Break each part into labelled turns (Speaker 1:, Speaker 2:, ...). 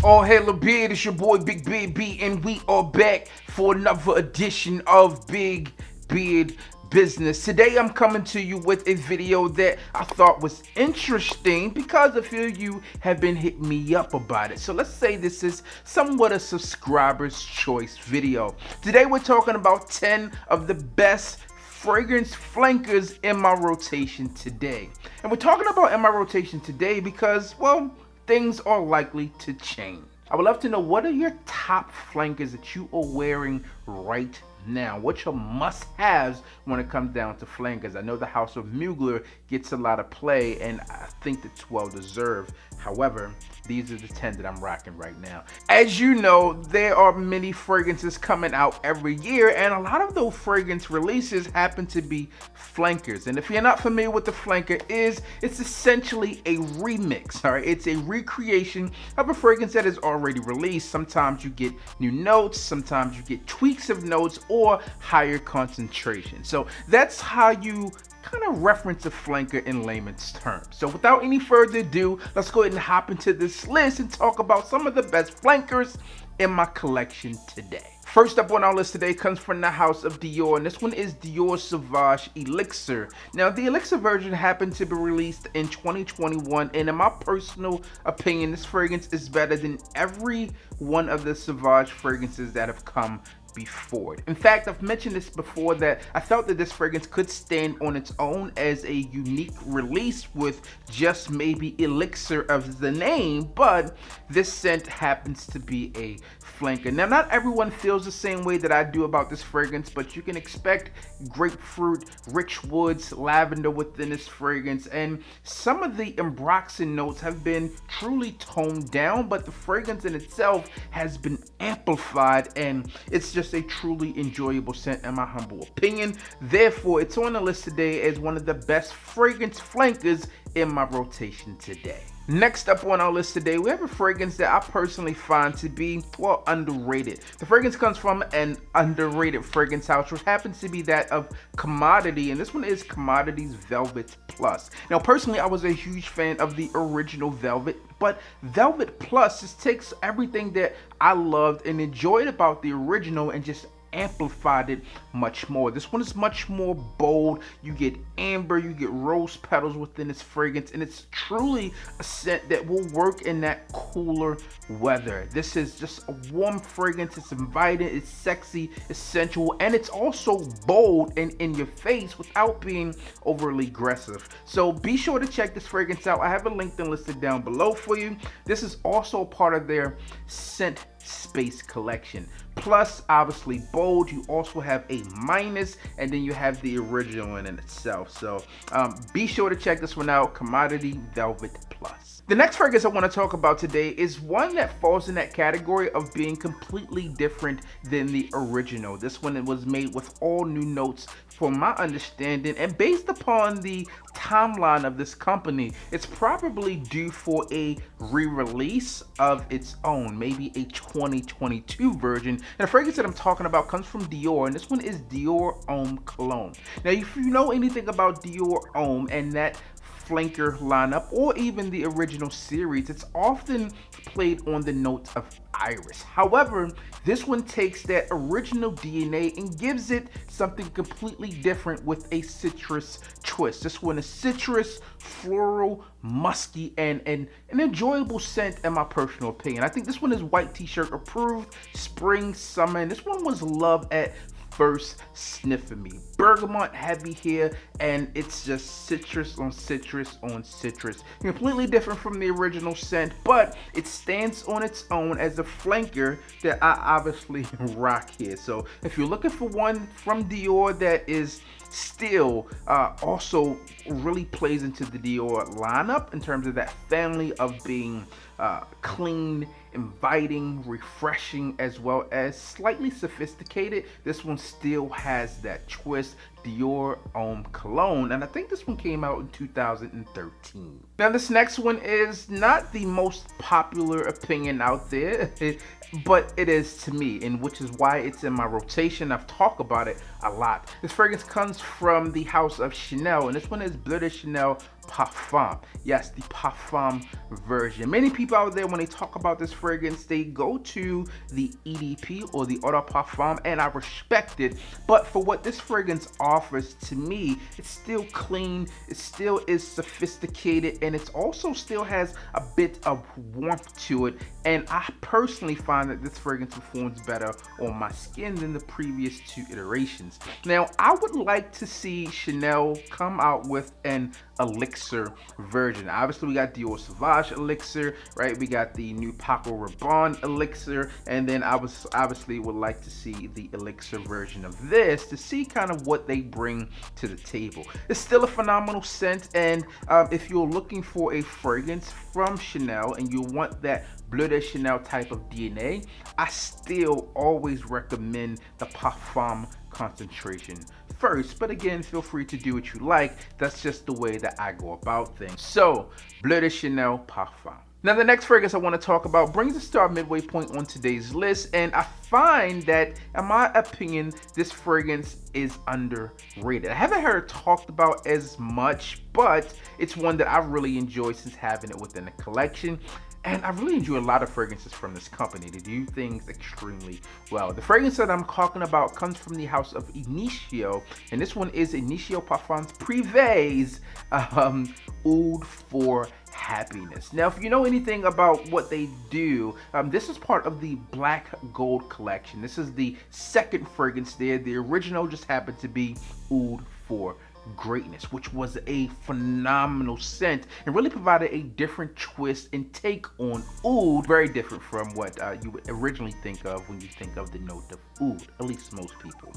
Speaker 1: Oh, hello, beard, it's your boy Big Beard B, and we are back for another edition of Big Beard Business. Today I'm coming to you with a video that I thought was interesting because a few of you have been hitting me up about it. So let's say this is somewhat a subscriber's choice video. Today we're talking about 10 of the best fragrance flankers in my rotation today. And we're talking about in my rotation today because, well, things are likely to change. I would love to know, what are your top flankers that you are wearing right now? What's your must-haves when it comes down to flankers? I know the House of Mugler gets a lot of play, and I think it's well deserved. However, these are the 10 that I'm rocking right now. As you know, there are many fragrances coming out every year, and a lot of those fragrance releases happen to be flankers. And if you're not familiar with the flanker is, it's essentially a remix, all right? It's a recreation of a fragrance that is already released. Sometimes you get new notes, sometimes you get tweaks of notes or higher concentration. So that's how you kind of reference a flanker in layman's terms. So without any further ado, let's go ahead and hop into this list and talk about some of the best flankers in my collection today. First up on our list today comes from the House of DIOR, and this one is DIOR SAUVAGE ELIXIR. Now, the ELIXIR version happened to be released in 2021, and in my personal opinion, this fragrance is better than every one of the SAUVAGE fragrances that have come before it. In fact, I've mentioned this before that I felt that this fragrance could stand on its own as a unique release with just maybe elixir of the name, but this scent happens to be a flanker. Now, not everyone feels the same way that I do about this fragrance, but you can expect grapefruit, rich woods, lavender within this fragrance, and some of the ambroxan notes have been truly toned down, but the fragrance in itself has been amplified, and it's just a truly enjoyable scent in my humble opinion. Therefore, it's on the list today as one of the best fragrance flankers in my rotation today. Next up on our list today, we have a fragrance that I personally find to be, well, underrated. The fragrance comes from an underrated fragrance house, which happens to be that of Commodity, and this one is Commodity's Velvet Plus. Now, personally, I was a huge fan of the original Velvet, but Velvet Plus just takes everything that I loved and enjoyed about the original and just amplified it much more. This one is much more bold. You get amber, you get rose petals within this fragrance, and it's truly a scent that will work in that cooler weather. This is just a warm fragrance. It's inviting, it's sexy, it's sensual, and it's also bold and in your face without being overly aggressive. So be sure to check this fragrance out. I have a link listed down below for you. This is also part of their scent space collection. Plus, obviously bold, you also have a minus, and then you have the original in itself. So be sure to check this one out, Commodity Velvet Plus. The next fragrance I want to talk about today is one that falls in that category of being completely different than the original. This one was made with all new notes from my understanding, and based upon the timeline of this company, it's probably due for a re-release of its own, maybe a 2022 version. And the fragrance that I'm talking about comes from DIOR, and this one is DIOR Homme Cologne. Now, if you know anything about DIOR Homme and that flanker lineup, or even the original series, it's often played on the notes of iris. However, this one takes that original DNA and gives it something completely different with a citrus twist. This one is citrus, floral, musky, and an enjoyable scent in my personal opinion. I think this one is white t-shirt approved, spring, summer, and this one was loved at first sniff of me. Bergamot heavy here, and it's just citrus on citrus on citrus. Completely different from the original scent, but it stands on its own as a flanker that I obviously rock here. So if you're looking for one from DIOR that is still also really plays into the DIOR lineup in terms of that family of being clean, inviting, refreshing, as well as slightly sophisticated, this one still has that twist. DIOR Homme Cologne, and I think this one came out in 2013. Now, this next one is not the most popular opinion out there, but it is to me, and which is why it's in my rotation. I've talked about it a lot. This fragrance comes from the House of Chanel, and this one is Bleu de Chanel PARFUM. Yes, the PARFUM version. Many people out there, when they talk about this fragrance, they go to the EDP or the Eau de Parfum, and I respect it. But for what this fragrance offers to me, it's still clean, it still is sophisticated, and it also still has a bit of warmth to it. And I personally find that this fragrance performs better on my skin than the previous 2 iterations. Now, I would like to see Chanel come out with an elixir version. Obviously, we got DIOR SAUVAGE elixir, right? We got the new PACO RABANNE elixir, and then I was obviously would like to see the elixir version of this to see kind of what they bring to the table. It's still a phenomenal scent, and if you're looking for a fragrance from Chanel and you want that Bleu de Chanel type of DNA, I still always recommend the Parfum concentration first. But again, feel free to do what you like. That's just the way that I go about things. So, Bleu de Chanel Parfum. Now, the next fragrance I want to talk about brings us to our midway point on today's list, and I find that, in my opinion, this fragrance is underrated. I haven't heard it talked about as much, but it's one that I've really enjoyed since having it within the collection. And I really enjoy a lot of fragrances from this company. They do things extremely well. The fragrance that I'm talking about comes from the house of INITIO, and this one is INITIO Parfums Privés Oud for Happiness. Now, if you know anything about what they do, this is part of the Black Gold collection. This is the second fragrance there. The original just happened to be Oud for Greatness, which was a phenomenal scent and really provided a different twist and take on oud, very different from what you would originally think of when you think of the note of oud, at least most people.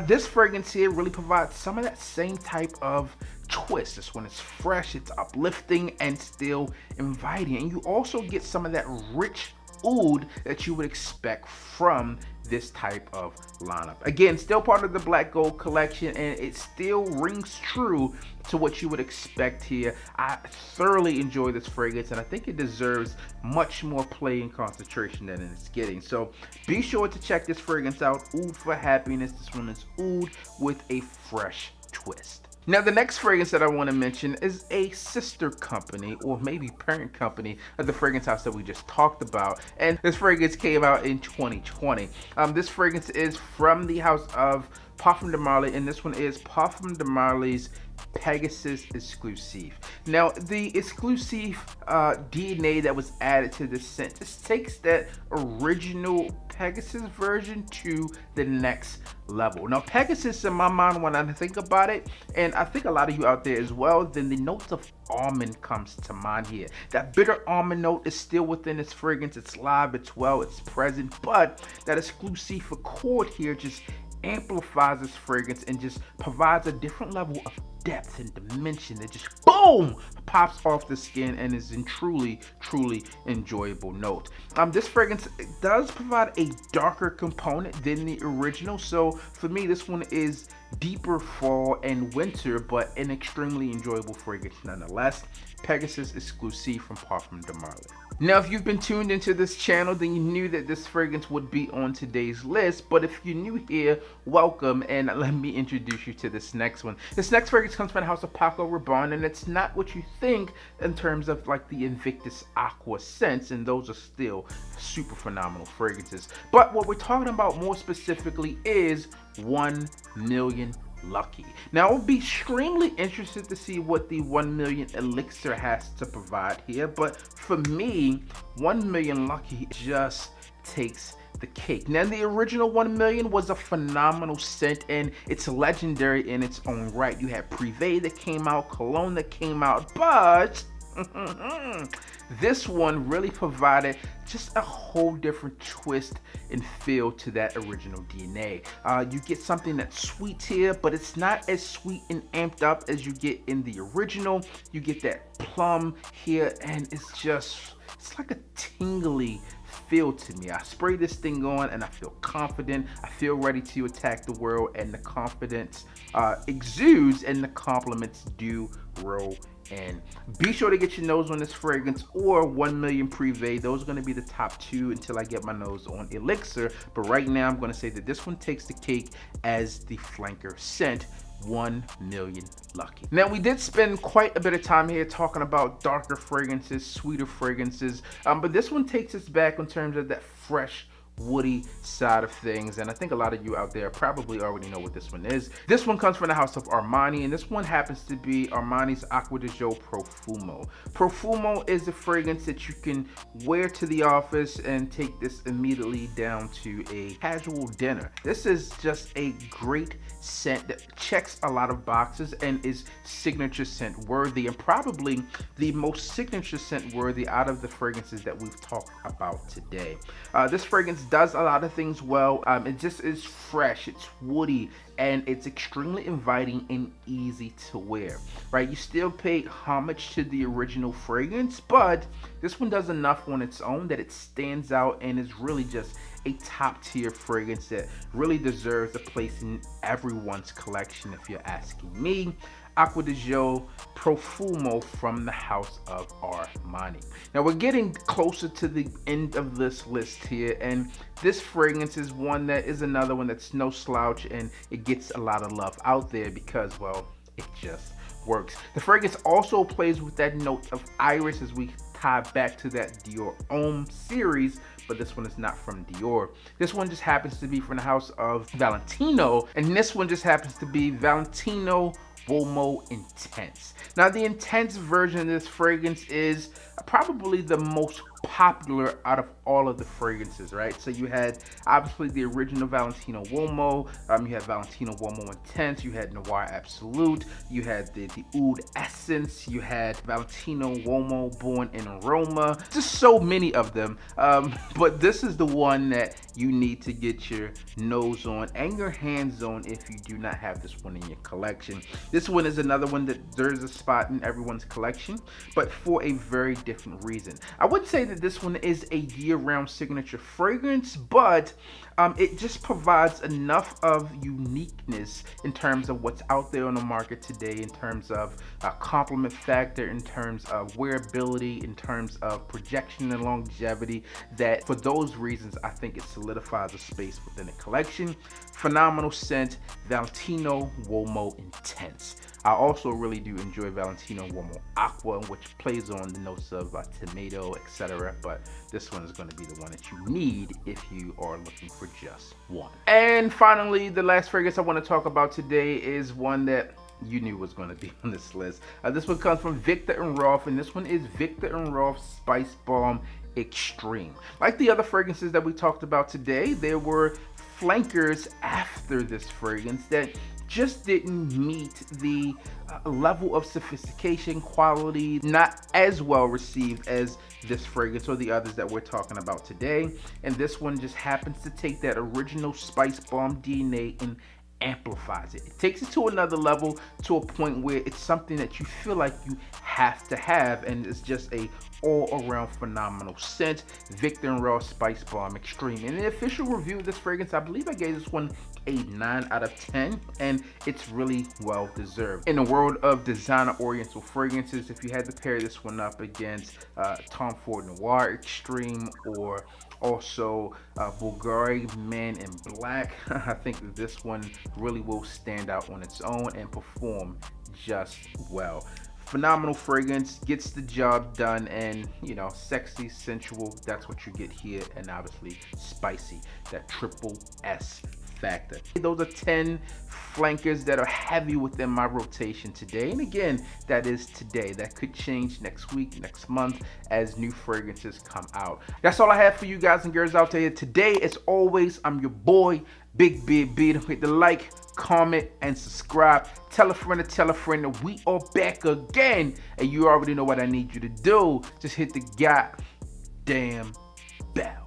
Speaker 1: This fragrance here really provides some of that same type of twist. This one is fresh, it's uplifting, and still inviting, and you also get some of that rich oud that you would expect from this type of lineup. Again, still part of the Black Gold collection, and it still rings true to what you would expect here. I thoroughly enjoy this fragrance, and I think it deserves much more play and concentration than it's getting. So be sure to check this fragrance out, Oud for Happiness. This one is oud with a fresh twist. Now, the next fragrance that I want to mention is a sister company, or maybe parent company, of the fragrance house that we just talked about. And this fragrance came out in 2020. This fragrance is from the house of Parfum de Marly, and this one is Parfum de Marly's Pegasus Exculsif. Now, the Exculsif DNA that was added to this scent just takes that original Pegasus version to the next level. Now, Pegasus, in my mind, when I think about it, and I think a lot of you out there as well, then the notes of almond comes to mind here. That bitter almond note is still within this fragrance. It's live, it's well, it's present, but that Exculsif accord here just amplifies this fragrance and just provides a different level of depth and dimension that just boom pops off the skin and is in truly enjoyable note. This fragrance does provide a darker component than the original, so for me this one is deeper fall and winter, but an extremely enjoyable fragrance nonetheless. Pegasus Exculsif from Parfum de Marly. Now, if you've been tuned into this channel, then you knew that this fragrance would be on today's list. But if you're new here, welcome, and let me introduce you to this next one. This next fragrance comes from the house of PACO RABANNE, and it's not what you think in terms of like the Invictus ACQUA scents, and those are still super phenomenal fragrances. But what we're talking about more specifically is 1 Million Lucky. Now, I will be extremely interested to see what the 1 Million Elixir has to provide here, but for me, 1 Million Lucky just takes the cake. Now, the original 1 Million was a phenomenal scent, and it's legendary in its own right. You had Privé that came out, Cologne that came out, but this one really provided just a whole different twist and feel to that original DNA. You get something that's sweet here, but it's not as sweet and amped up as you get in the original. You get that plum here, and it's like a tingly feel to me. I spray this thing on and I feel confident. I feel ready to attack the world, and the confidence exudes and the compliments do roll in. Be sure to get your nose on this fragrance or 1 Million Privé. Those are going to be the top two until I get my nose on Elixir. But right now I'm going to say that this one takes the cake as the flanker scent 1 million lucky. Now, we did spend quite a bit of time here talking about darker fragrances, sweeter fragrances, but this one takes us back in terms of that fresh, woody side of things, and I think a lot of you out there probably already know what this one is. This one comes from the house of Armani, and this one happens to be Armani's Acqua di Gio Profumo. Profumo is a fragrance that you can wear to the office and take this immediately down to a casual dinner. This is just a great scent that checks a lot of boxes and is signature scent worthy, and probably the most signature scent worthy out of the fragrances that we've talked about today. This fragrance does a lot of things well. It just is fresh, it's woody, and it's extremely inviting and easy to wear, right? You still pay homage to the original fragrance, but this one does enough on its own that it stands out and is really just a top tier fragrance that really deserves a place in everyone's collection, if you're asking me. Acqua di Gio Profumo from the house of Armani. Now, we're getting closer to the end of this list here, and this fragrance is one that is another one that's no slouch, and it gets a lot of love out there because, well, it just works. The fragrance also plays with that note of iris as we tie back to that DIOR HOMME series, but this one is not from DIOR. This one just happens to be from the house of Valentino, and this one just happens to be Valentino UOMO Intense. Now, the intense version of this fragrance is probably the most popular out of all of the fragrances, right? So you had obviously the original Valentino UOMO, you had Valentino UOMO Intense, you had Noir Absolute, you had the Oud Essence, you had Valentino UOMO Born in Aroma, just so many of them. But this is the one that you need to get your nose on and your hands on if you do not have this one in your collection. This one is another one that there's a spot in everyone's collection, but for a very different reason. I wouldn't say that this one is a year-round signature fragrance, but it just provides enough of uniqueness in terms of what's out there on the market today, in terms of compliment factor, in terms of wearability, in terms of projection and longevity, that for those reasons I think it solidifies a space within the collection. Phenomenal scent, Valentino UOMO Intense. I also really do enjoy Valentino UOMO Aqua, which plays on the notes of tomato, etc. But this one is going to be the one that you need if you are looking for just one. And finally, the last fragrance I want to talk about today is one that you knew was going to be on this list. This one comes from Viktor and Rolf, and this one is Viktor and Rolf Spice Bomb Extreme. Like the other fragrances that we talked about today, there were flankers after this fragrance that just didn't meet the level of sophistication, quality, not as well received as this fragrance or the others that we're talking about today. And this one just happens to take that original Spice Bomb DNA and amplifies it. It takes it to another level, to a point where it's something that you feel like you have to have, and it's just a all-around phenomenal scent. Viktor and Rolf Spice Bomb Extreme. In the official review of this fragrance, I believe I gave this one a 9 out of 10, and it's really well deserved. In the world of designer oriental fragrances, if you had to pair this one up against Tom Ford Noir Extreme, or also Bulgari Man in Black, I think that this one really will stand out on its own and perform just well. Phenomenal fragrance, gets the job done, and you know, sexy, sensual, that's what you get here, and obviously spicy, that triple S factor. Those are 10 flankers that are heavy within my rotation today, and again, that is today. That could change next week, next month, as new fragrances come out. That's all I have for you guys and girls out there today. As always, I'm your boy Big Beard B. Don't hit the like, comment, and subscribe. Tell a friend to tell a friend that we are back again, and you already know what I need you to do. Just hit the goddamn bell.